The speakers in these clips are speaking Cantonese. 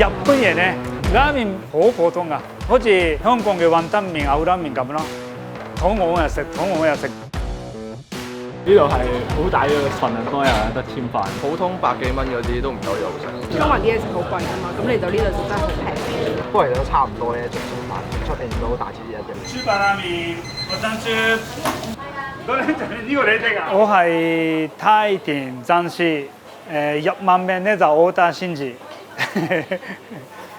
日本人咧拉麵好普通噶，好似香港嘅雲吞麵、牛腩麵咁咯。肚餓又食，肚餓又食。呢度係好大嘅份量，多人有得添飯。普通百幾蚊嗰啲都唔夠肉食。中環啲嘢食好貴㗎嘛，咁嚟到呢度就真係好平。不過其實都差唔多嘅，出邊都大致一樣。豬扒拉麵，我爭豬。呢個你識啊？我係太田真司，入萬名咧就我得先至。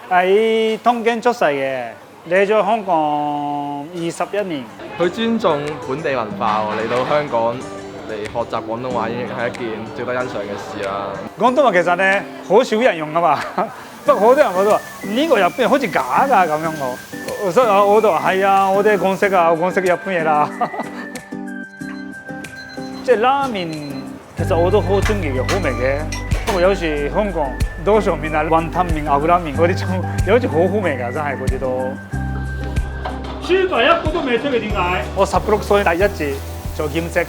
喺東京出世嘅，嚟咗香港21年。佢尊重本地文化喎，嚟到香港嚟學習廣東話已經係一件值得欣賞嘅事啦。廣東話其實咧好少人用噶嘛，不過好多人我都話呢個日本人好似假㗎咁樣我，所以我都話係啊，我哋講識啊，我講識日本嘢啦。即係拉麵，其實我都好中意嘅，好味嘅。不過有時香港多上面啊，雲吞麵、牛腩麵嗰啲有時好好味㗎，真係嗰啲都。豬扒一個都未出嘅點解？我16歲第一次做兼職，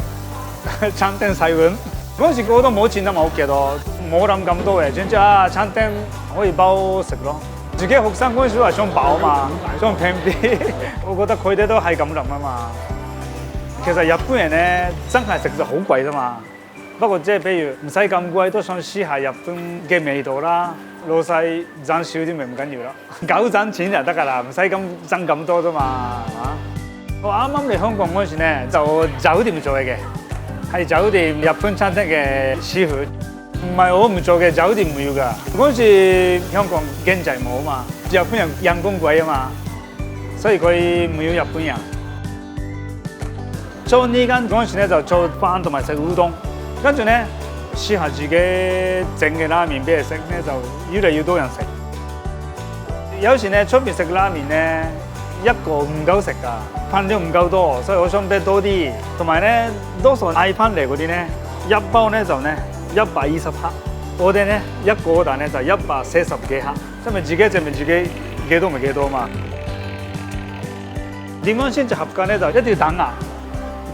餐廳洗碗。嗰時個個都冇錢得嘛，屋企度冇諗咁多嘅，總之餐廳可以包食咯。自己學生嗰陣時都係想飽嘛，想平啲。我覺得佢哋都係咁諗啊嘛。其實日本人咧真係食就好貴啫嘛，不過即係譬如唔使咁貴，都想試下日本嘅味道啦。老細賺少啲咪唔緊要咯，夠賺錢就得㗎啦，唔使咁爭咁多啫嘛，係嘛？我啱啱嚟香港嗰時咧就酒店做嘢嘅，係酒店日本餐廳嘅師傅，唔係我唔做嘅，酒店唔要㗎。嗰時香港經濟冇嘛，日本人人工貴啊嘛，所以佢唔要日本人。做呢間嗰陣時咧就做飯同埋食烏冬，跟住咧試下自己整嘅拉麵俾人食咧，就越嚟越多人食。有時咧出邊食拉麵咧一個唔夠食㗎，飯量唔夠多，所以我想俾多啲。同埋咧多數嗌翻嚟嗰啲咧一包咧就咧120克，我哋咧一個蛋咧就140幾克，因為自己證明自己幾多咪幾多嘛。點樣先至合格咧？就一定要等壓。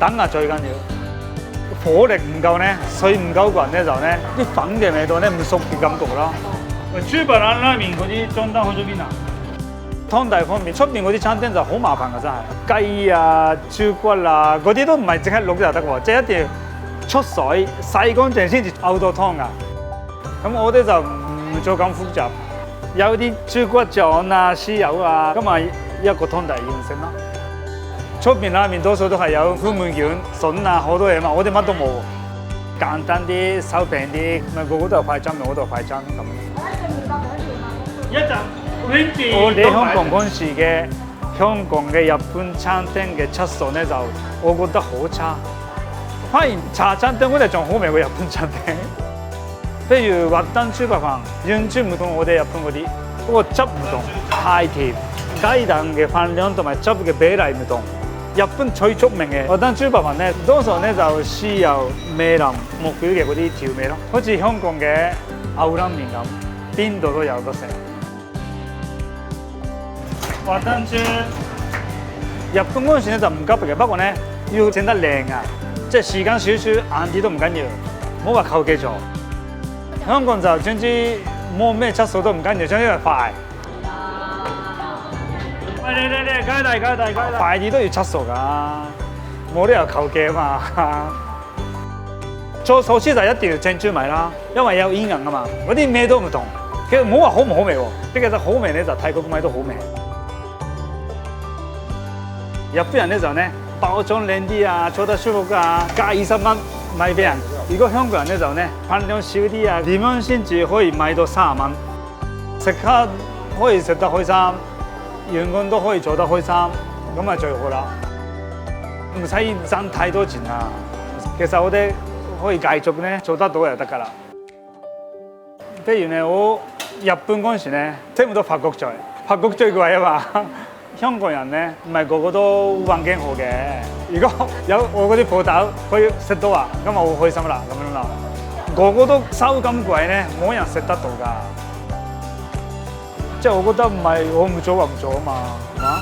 等啊最緊要，火力唔夠咧，水唔夠滾咧就咧啲粉嘅味道咧唔熟嘅感覺咯。豬扒拉麵嗰啲裝單去咗邊啊？湯底方面，出邊嗰啲餐廳就好麻煩㗎真係，雞啊、豬骨啊嗰啲都唔係即刻淥就得喎，即係一定要出水洗乾淨先至熬到湯㗎。咁我哋就唔做咁複雜，有啲豬骨醬啊、豉油啊，咁啊一個湯底完成咯。出邊拉麵多數都係有酸梅卷、筍啊好多嘢嘛，我哋乜都冇，簡單啲、手平啲，咪個個都係快餐，我都係快餐咁。一陣我嚟香港嗰陣時嘅香港嘅日本餐廳嘅質素咧，就我覺得好差。反而茶餐廳嗰啲仲好味過日本餐廳。譬如滑蛋豬扒飯，完全唔同我哋日本嗰啲，嗰個汁唔同，太甜，雞蛋嘅飯量同埋汁嘅比例唔同。日本最出名嘅滑蛋豬扒飯咧，多數咧就豉油、味淋、木料嘅嗰啲調味咯，好似香港嘅牛腩麵咁，邊度都有得食。滑蛋豬，日本嗰陣時咧就唔急嘅，不過咧要整得靚啊，即係時間少少晏啲都唔緊要，唔好話求其做。香港就總之冇咩質素都唔緊要，總之係快。嚟，快啲都要質素㗎，冇理由求其啊嘛。做壽司就一定要珍珠米啦，因為有煙韌啊嘛。嗰啲咩都唔同，其實唔好話好唔好味喎，其實好味咧就泰國米都好味。日本人咧就咧包裝靚啲啊，做得舒服啊，加20蚊賣俾人。如果香港人咧就咧飯量少啲啊，點樣先至可以賣到30蚊？食客可以食得開心。員工都可以做得開心，咁啊最好啦，唔使賺太多錢啊。其實我哋可以繼續咧做得到就得㗎啦。譬如咧，我日本嗰陣時咧，聽唔到法國菜，法國最貴啊嘛。香港人咧唔係個個都環境好嘅，如果有我嗰啲鋪頭可以食到啊，咁我好開心啦咁樣啦。個個都收咁貴咧，冇人食得到㗎。即係我覺得唔係我唔做就唔做啊嘛，係嘛？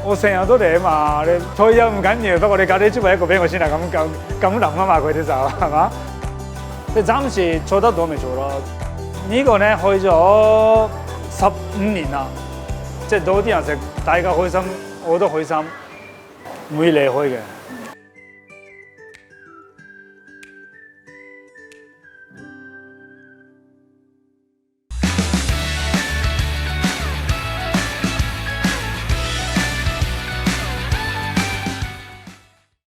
我成日都嚟啊嘛，你退休唔緊要，不過你搞啲豬扒一個俾我先啦，咁諗啊嘛，佢哋就係嘛？你暫時做得到咪做咯？呢個咧去咗15年啦，即係到啲人食，大家開心，我都開心，唔會離開嘅。